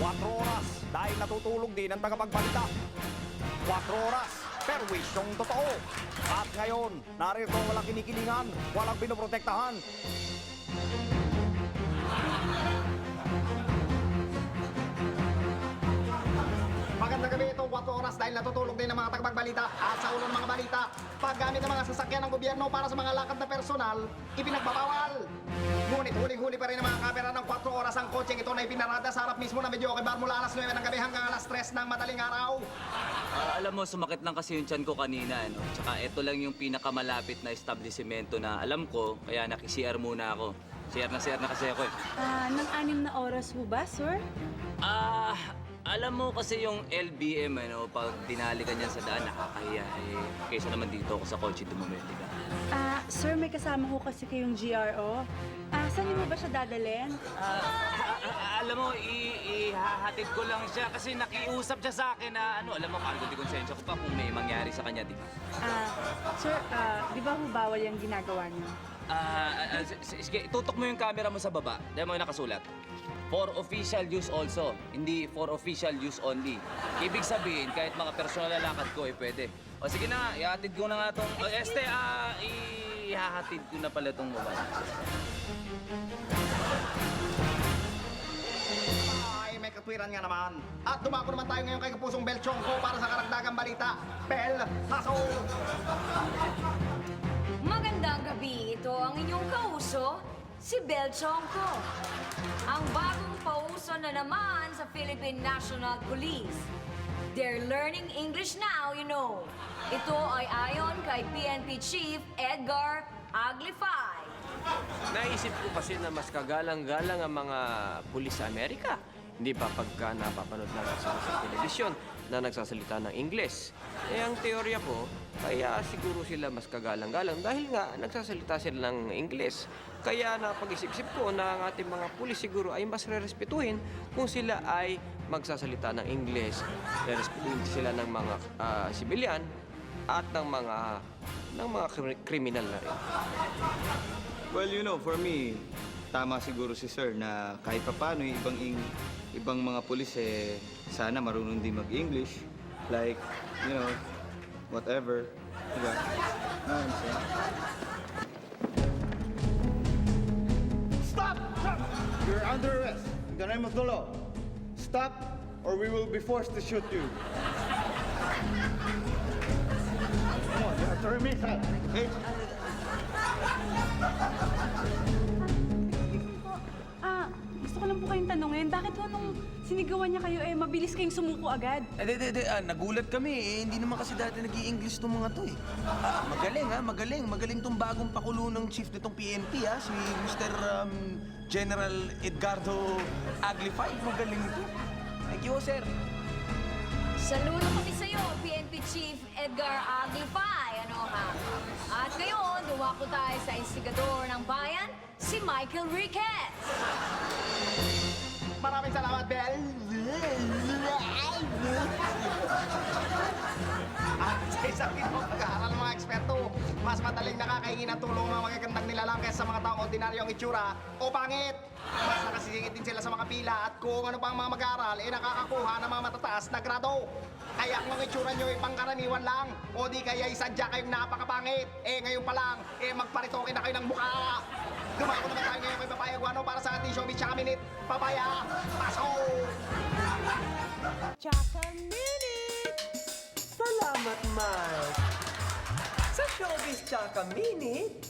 4 oras dahil natutulog din ang tagapagbalita. 4 oras, perwisyong totoo. At ngayon, narito walang kinikilingan, walang pinoprotektahan. Magandang gabi, itong 4 oras dahil natutulog din ang mga tagapagbalita at sa ulo ng mga balita, paggamit ng mga sasakyan ng gobyerno para sa mga lakad na personal, ipinagbabawal. Ngunit huling-huli pa rin ang mga kamera ng 4 oras ang kotseng ito na ipinarada sa harap mismo ng Medioque Bar mula alas 9 ng gabi hanggang alas 3 ng madaling araw. Alam mo, sumakit lang kasi yung tiyan ko kanina, no? Tsaka ito lang yung pinakamalapit na establishmento na alam ko, kaya naki-CR muna ako. CR na kasi ako eh. Nang 6 na oras ho ba, sir? Alam mo kasi yung LBM, ano, pag dinali ka niyan sa daan, nakakahiya eh. Kaysa naman dito ako sa kotse dumumili ka. Sir, may kasama ho kasi kayong GRO. Saan niyo mo ba siya dadalhin? Alam mo, ihahatid ko lang siya kasi nakiusap siya sa akin na, ano, alam mo, cargo de konsensya ko pa kung may mangyari sa kanya, di ba? Sir, di ba ho bawal yung ginagawa niyo? Sige, tutok mo yung camera mo sa baba. Dahil mo yung nakasulat. For official use also, hindi for official use only. Ibig sabihin, kahit mga personal na lakad ko, pwede. O sige na, ihahatid ko na nga itong... ihahatid ko na pala itong mobile. Ay, may katwiran nga naman. At dumako naman tayo ngayon kay Kapusong Bel Chongko para sa karagdagang balita. Bel, Haso! Magandang gabi, ito ang inyong kauso, si Bel Chongko. Ang bagong pauso na naman sa Philippine National Police. They're learning English now, you know. Ito ay ayon kay PNP Chief Edgar Aglify. Naisip ko kasi na mas kagalang-galang ang mga pulis sa Amerika. Hindi pa pagka napapanood lang sa telebisyon na nagsasalita ng Ingles. Eh, ang teorya ko, kaya siguro sila mas kagalang-galang dahil nga nagsasalita sila ng Ingles. Kaya napag-isip-isip ko na ang ating mga pulis siguro ay mas rerespetuhin kung sila ay magsasalita ng Ingles. Rerespetuhin sila ng mga sibilyan at ng mga kriminal na rin. Well, you know, for me, tama siguro si Sir na kahit papaano yung ibang mga pulis sana marunong din mag-English. Like, you know, whatever. Diba? Stop! Stop! You're under arrest in the name of the law. Stop, or we will be forced to shoot you. Come on, you have to remain silent, okay? Gusto ko lang po kayong tanungin, bakit ho nung sinigawan niya kayo, mabilis kayong sumuko agad? Nagulat kami hindi naman kasi dati nag-i-English tong mga to magaling tong bagong pakulo ng chief nitong PNP si Mr. General Edgardo Aglify, magaling ito. Thank you, sir. Saludo kami sa'yo, PNP Chief Edgar Aglify. Ano ha? At ngayon, dumako tayo sa instigador ng bayan, si Michael Riquez. Maraming salamat, Bel. At sa isang pag-aaral ng mga eksperto, mas madaling nakakahingi ng tulong ng magagandang nilalang kaysa sa mga taong ordinaryong itsura o pangit. Mas nakasisingit din sila sa mga pila at kung ano pang mga mag-aaral, nakakakuha ng mga matataas na grado. Kaya kung ang itsura nyo ay pangkaraniwan lang, o di kaya isadya kayong napakapangit, ngayon pa lang, magparitoke na kayo ng mukha. Dumako naman tayo ngayon kay Papaya Guano para sa ating showbiz tsaka minute. Papaya, pasok! Chaka Minute! Salamat, Mike! Sa Showbiz Chaka Minute,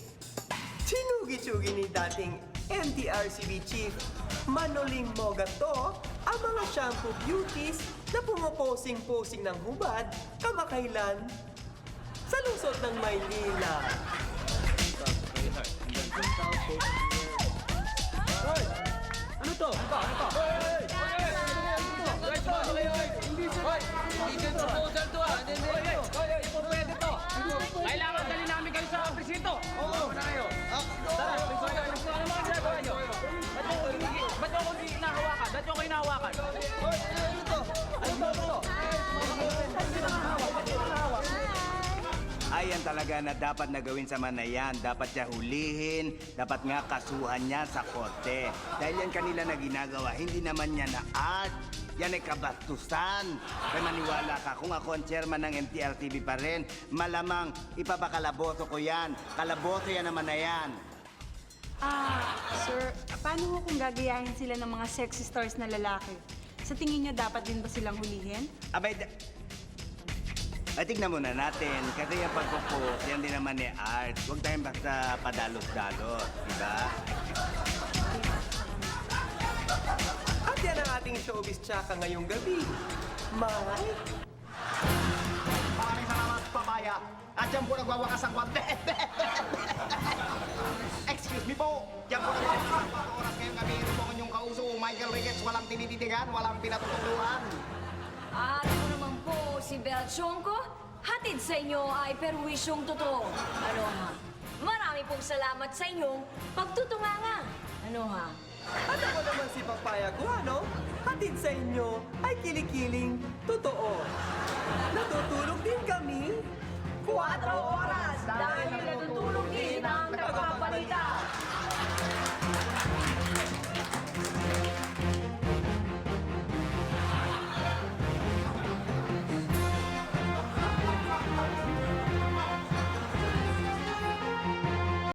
sinugi-sugi ni dating NTRCB Chief Manoling Mogato ang mga shampoo beauties na pumoposing-posing ng hubad kamakailan sa lungsod ng Maynila. Ano to? Hindi proposal to Hindi po pwede to. Kailangan dali namin kayo sa presinto. Oo. Na kayo. Tara, ano mga ginagawa nyo? Ba't nyo ako hinahawakan? Ba't nyo ako hinahawakan? Ano to? Ano to? Ayan talaga na dapat na gawin sa Manayan. Dapat niya hulihin, dapat nga kasuhan niya sa korte. Dahil yan kanila na ginagawa, hindi naman niya na art. yan ay kabastusan. Kaya maniwala ka, kung ako ang chairman ng MTRTV pa rin, malamang ipapakalaboto ko yan. Kalaboto yan naman na yan. Sir, paano ho kung gagayahin sila ng mga sexy stars na lalaki? Sa tingin niyo, dapat din ba silang hulihin? Abay, ay, tignan muna natin. Kasi yung pagpupos, yan din naman ni art. Huwag tayong basta padalos-dalos, di ba? At yan ang ating showbiz tsaka ngayong gabi. Mike. Maraming salamat, Papaya. At yan po nagwawakas ang kwante. Excuse me po. Yan po nagwawakas ang kwante oras ngayong gabi. Ito po ang inyong kauso, Michael Ricketts. Walang tinititigan, walang pinatututuan. At ako naman po, si Belchonko, hatid sa inyo ay perwisyong totoo. Ano ha? Marami pong salamat sa inyong pagtutunganga. Ano ha? At ako naman si Papaya Guano, hatid sa inyo ay kilikiling totoo. Natutulog din kami 4 oras.